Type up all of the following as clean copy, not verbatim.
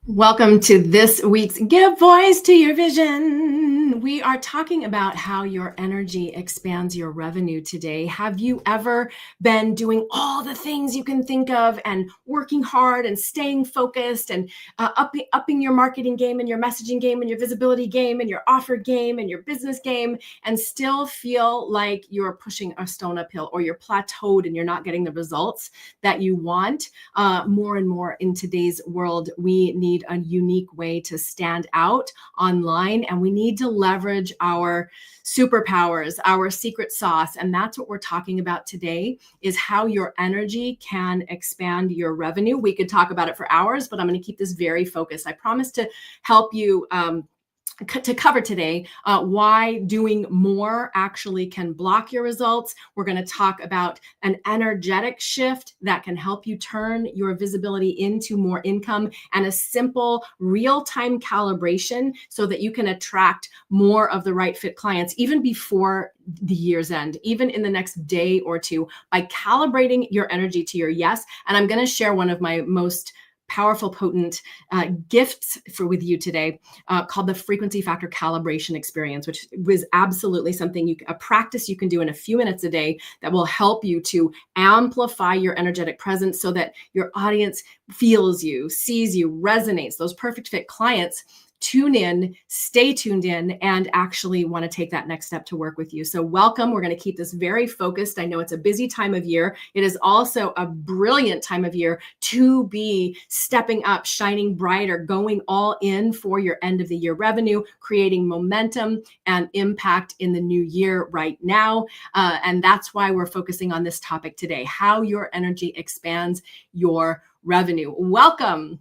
Welcome to this week's Give Voice to Your Vision. We are talking about how your energy expands your revenue today. Have you ever been doing all the things you can think of and working hard and staying focused and upping your marketing game and your messaging game and your visibility game and your offer game and your business game and still feel like you're pushing a stone uphill or you're plateaued and you're not getting the results that you want? More and more in today's world, we need a unique way to stand out online, and we need to leverage our superpowers, our secret sauce. And that's what we're talking about today, is how your energy can expand your revenue. We could talk about it for hours, but I'm going to keep this very focused. I promise to help you to cover today why doing more actually can block your results. We're going to talk about an energetic shift that can help you turn your visibility into more income, and a simple real-time calibration so that you can attract more of the right fit clients even before the year's end, even in the next day or two, by calibrating your energy to your yes. And I'm going to share one of my most powerful, potent gifts with you today called the frequency factor calibration experience, which was absolutely something, a practice you can do in a few minutes a day that will help you to amplify your energetic presence so that your audience feels you, sees you, resonates. Those perfect fit clients tune in, stay tuned in, and actually want to take that next step to work with you. So welcome. We're going to keep this very focused. I know it's a busy time of year. It is also a brilliant time of year to be stepping up, shining brighter, going all in for your end of the year revenue, creating momentum and impact in the new year right now. And that's why we're focusing on this topic today, how your energy expands your revenue. Welcome.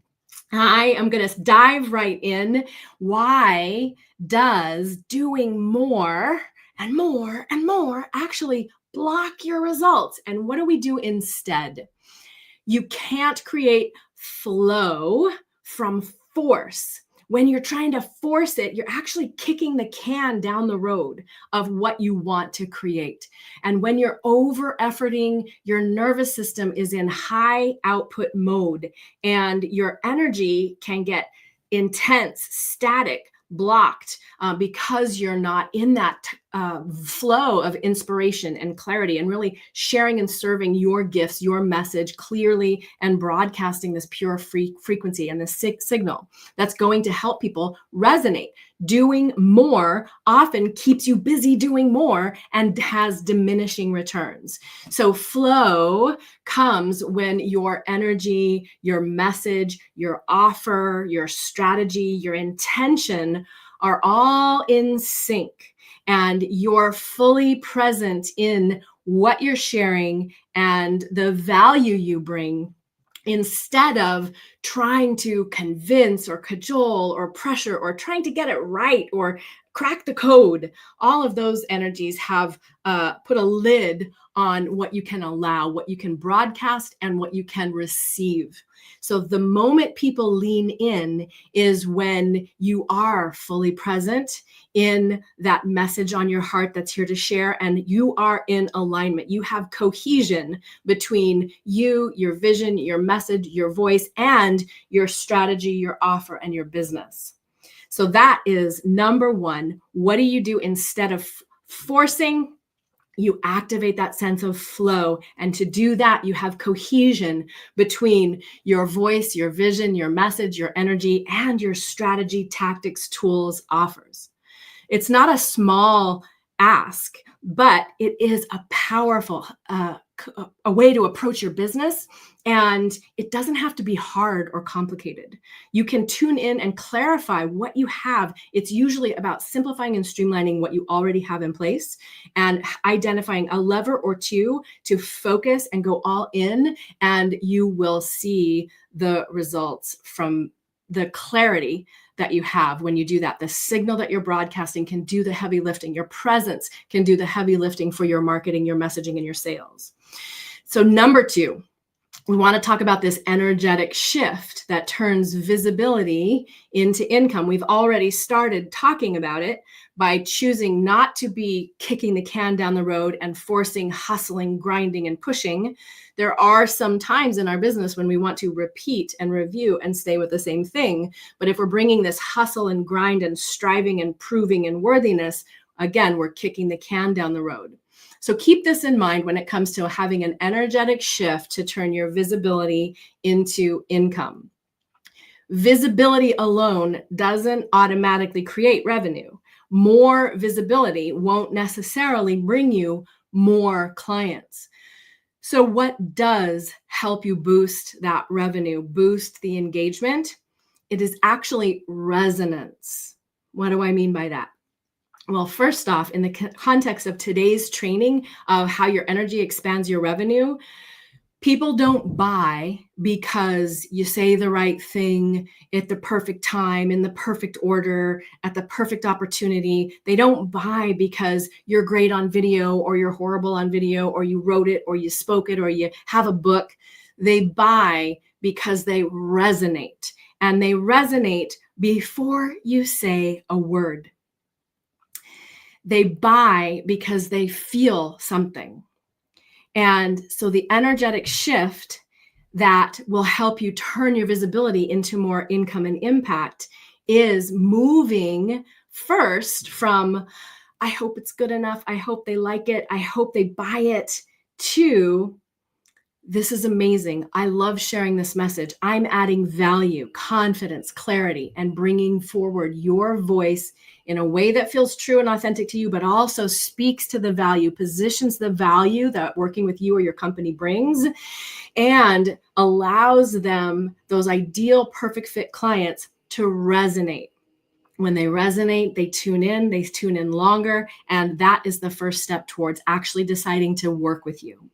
I am going to dive right in. Why does doing more and more and more actually block your results? And what do we do instead? You can't create flow from force. When you're trying to force it, you're actually kicking the can down the road of what you want to create. And when you're over-efforting, your nervous system is in high output mode, and your energy can get intense, static, blocked because you're not in that flow of inspiration and clarity and really sharing and serving your gifts, your message clearly, and broadcasting this pure frequency and this signal that's going to help people resonate. Doing more often keeps you busy doing more and has diminishing returns. So flow comes when your energy, your message, your offer, your strategy, your intention are all in sync, and you're fully present in what you're sharing and the value you bring, instead of trying to convince or cajole or pressure or trying to get it right or crack the code. All of those energies have put a lid on what you can allow, what you can broadcast, and what you can receive. So the moment people lean in is when you are fully present in that message on your heart that's here to share, and you are in alignment. You have cohesion between you, your vision, your message, your voice, and your strategy, your offer, and your business. So that is number one. What do you do instead of forcing? You activate that sense of flow. And to do that, you have cohesion between your voice, your vision, your message, your energy, and your strategy, tactics, tools, offers. It's not a small ask, but it is a powerful a way to approach your business. And it doesn't have to be hard or complicated. You can tune in and clarify what you have. It's usually about simplifying and streamlining what you already have in place and identifying a lever or two to focus and go all in. And you will see the results from the clarity that you have when you do that. The signal that you're broadcasting can do the heavy lifting. Your presence can do the heavy lifting for your marketing, your messaging, and your sales. So number two, we want to talk about this energetic shift that turns visibility into income. We've already started talking about it, by choosing not to be kicking the can down the road and forcing, hustling, grinding, and pushing. There are some times in our business when we want to repeat and review and stay with the same thing. But if we're bringing this hustle and grind and striving and proving and worthiness, again, we're kicking the can down the road. So keep this in mind when it comes to having an energetic shift to turn your visibility into income. Visibility alone doesn't automatically create revenue. More visibility won't necessarily bring you more clients. So what does help you boost that revenue, boost the engagement? It is actually resonance. What do I mean by that? Well, first off, in the context of today's training of how your energy expands your revenue, people don't buy because you say the right thing at the perfect time, in the perfect order, at the perfect opportunity. They don't buy because you're great on video or you're horrible on video or you wrote it or you spoke it or you have a book. They buy because they resonate, and they resonate before you say a word. They buy because they feel something. And so the energetic shift that will help you turn your visibility into more income and impact is moving first from, I hope it's good enough, I hope they like it, I hope they buy it, to, this is amazing, I love sharing this message, I'm adding value, confidence, clarity, and bringing forward your voice in a way that feels true and authentic to you, but also speaks to the value, positions the value that working with you or your company brings, and allows them, those ideal perfect fit clients, to resonate. When they resonate, they tune in longer, and that is the first step towards actually deciding to work with you.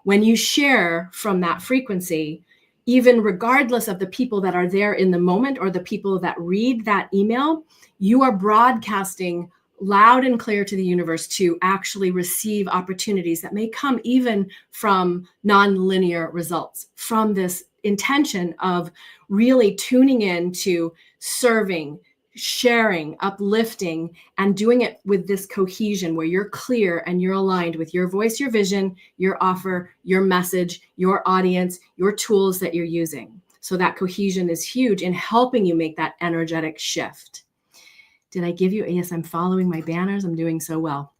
When you share from that frequency, even regardless of the people that are there in the moment or the people that read that email, you are broadcasting loud and clear to the universe to actually receive opportunities that may come even from non-linear results, from this intention of really tuning in to serving, sharing, uplifting, and doing it with this cohesion where you're clear and you're aligned with your voice, your vision, your offer, your message, your audience, your tools that you're using. So that cohesion is huge in helping you make that energetic shift. Did I give you? Yes, I'm following my banners. I'm doing so well.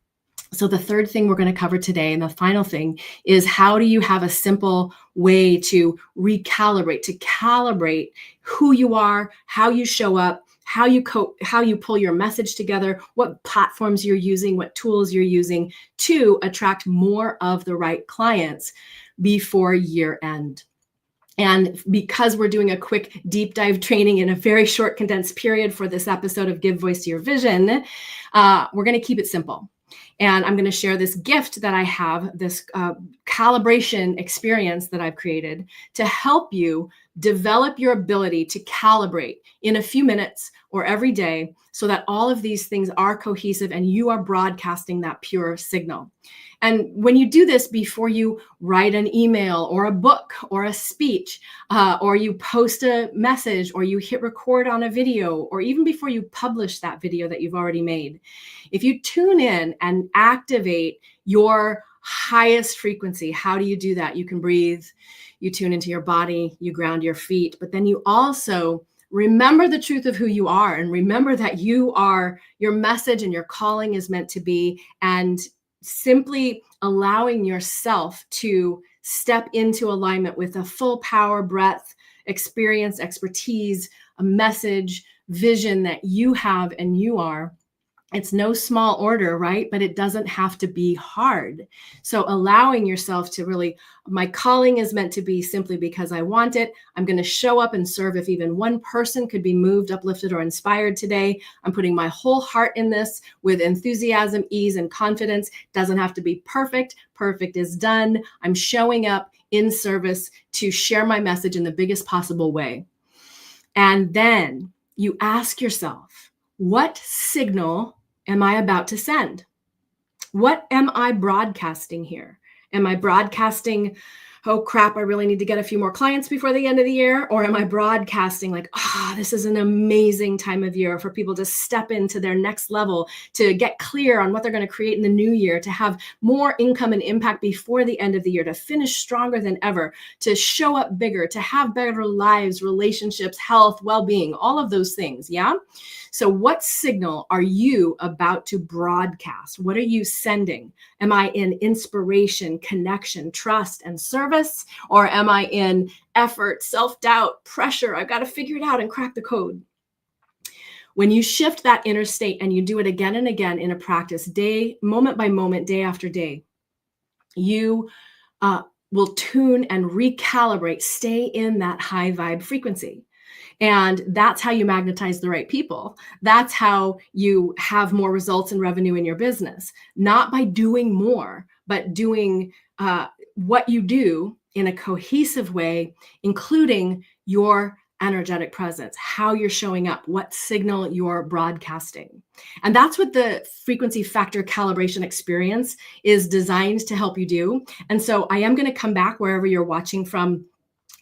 So the third thing we're going to cover today, and the final thing, is how do you have a simple way to recalibrate, to calibrate who you are, how you show up, how you pull your message together, what platforms you're using, what tools you're using to attract more of the right clients before year end. And because we're doing a quick deep dive training in a very short condensed period for this episode of Give Voice to Your Vision, we're going to keep it simple. And I'm going to share this gift that I have, this calibration experience that I've created to help you develop your ability to calibrate in a few minutes or every day so that all of these things are cohesive and you are broadcasting that pure signal. And when you do this before you write an email or a book or a speech, or you post a message or you hit record on a video, or even before you publish that video that you've already made, if you tune in and activate your highest frequency, how do you do that? You can breathe, you tune into your body, you ground your feet, but then you also remember the truth of who you are, and remember that you are, your message and your calling is meant to be, and simply allowing yourself to step into alignment with a full power, breadth, experience, expertise, a message, vision that you have and you are. It's no small order, right? But it doesn't have to be hard. So allowing yourself to really, my calling is meant to be simply because I want it. I'm going to show up and serve. If even one person could be moved, uplifted, or inspired today, I'm putting my whole heart in this with enthusiasm, ease, and confidence. Doesn't have to be perfect. Perfect is done. I'm showing up in service to share my message in the biggest possible way. And then you ask yourself, what signal am I about to send? What am I broadcasting here? Am I broadcasting oh crap, I really need to get a few more clients before the end of the year? Or am I broadcasting like, this is an amazing time of year for people to step into their next level, to get clear on what they're going to create in the new year, to have more income and impact before the end of the year, to finish stronger than ever, to show up bigger, to have better lives, relationships, health, well-being, all of those things. Yeah. So what signal are you about to broadcast? What are you sending? Am I in inspiration, connection, trust, and service? Or am I in effort, self-doubt, pressure? I've got to figure it out and crack the code. When you shift that inner state and you do it again and again in a practice, moment by moment, day after day, you will tune and recalibrate, stay in that high vibe frequency. And that's how you magnetize the right people. That's how you have more results and revenue in your business, not by doing more, but doing what you do in a cohesive way, including your energetic presence, how you're showing up, what signal you're broadcasting. And that's what the frequency factor calibration experience is designed to help you do. And so I am going to come back wherever you're watching from,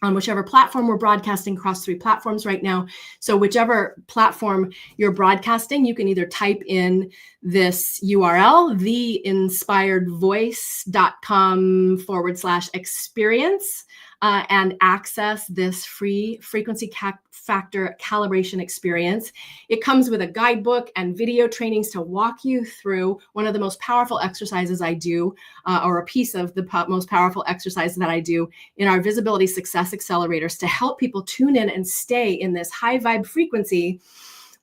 on whichever platform. We're broadcasting across 3 platforms right now. So whichever platform you're broadcasting, you can either type in this URL, theinspiredvoice.com/experience, and access this free frequency factor calibration experience. It comes with a guidebook and video trainings to walk you through one of the most powerful exercises I do, or a piece of the most powerful exercise that I do in our Visibility Success Accelerators, to help people tune in and stay in this high vibe frequency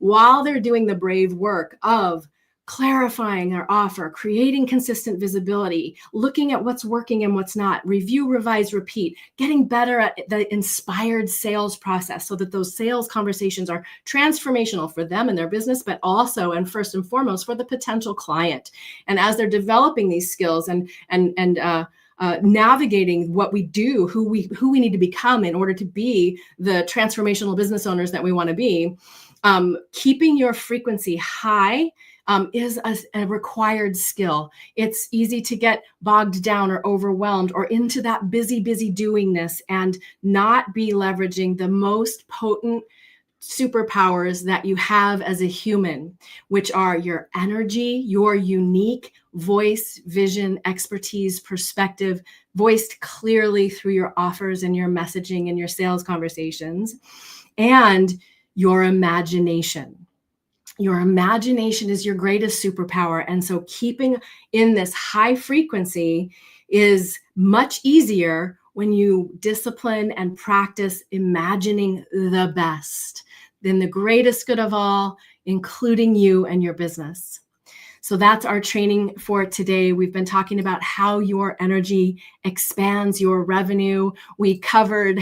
while they're doing the brave work of clarifying their offer, creating consistent visibility, looking at what's working and what's not, review, revise, repeat, getting better at the inspired sales process so that those sales conversations are transformational for them and their business, but also, and first and foremost, for the potential client. And as they're developing these skills and navigating what we do, who we need to become in order to be the transformational business owners that we want to be, keeping your frequency high is a required skill. It's easy to get bogged down or overwhelmed or into that busy doingness and not be leveraging the most potent superpowers that you have as a human, which are your energy, your unique voice, vision, expertise, perspective, voiced clearly through your offers and your messaging and your sales conversations, and your imagination. Your imagination is your greatest superpower. And so keeping in this high frequency is much easier when you discipline and practice imagining the best, then the greatest good of all, including you and your business. So that's our training for today. We've been talking about how your energy expands your revenue. We covered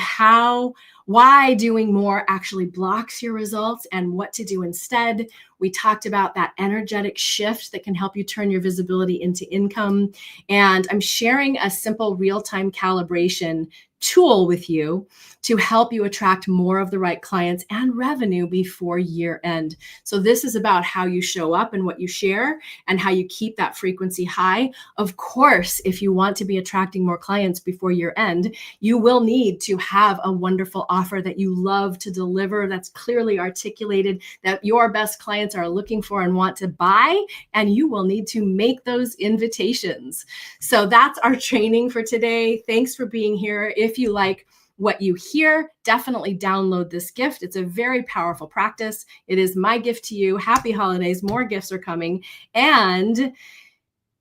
why doing more actually blocks your results and what to do instead. We talked about that energetic shift that can help you turn your visibility into income. And I'm sharing a simple real-time calibration tool with you to help you attract more of the right clients and revenue before year end. So this is about how you show up and what you share and how you keep that frequency high. Of course, if you want to be attracting more clients before year end, you will need to have a wonderful offer that you love to deliver, that's clearly articulated, that your best clients are looking for and want to buy, and you will need to make those invitations. So that's our training for today. Thanks for being here. If you like what you hear, definitely download this gift. It's a very powerful practice. It is my gift to you. Happy holidays. More gifts are coming. And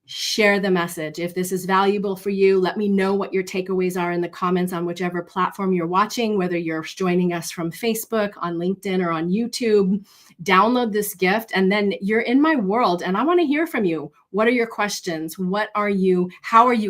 share the message. If this is valuable for you, let me know what your takeaways are in the comments on whichever platform you're watching, whether you're joining us from Facebook, on LinkedIn, or on YouTube. Download this gift, and then you're in my world, and I want to hear from you. What are your questions? How are you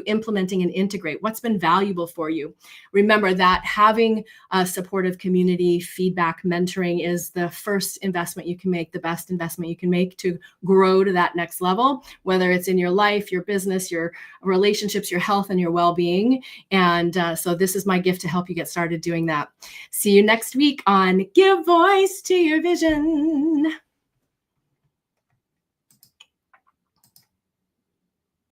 implementing and integrate? What's been valuable for you? Remember that having a supportive community, feedback, mentoring is the first investment you can make, the best investment you can make to grow to that next level, whether it's in your life, your business, your relationships, your health, and your well-being. And so this is my gift to help you get started doing that. See you next week on Give Voice to Your Vision.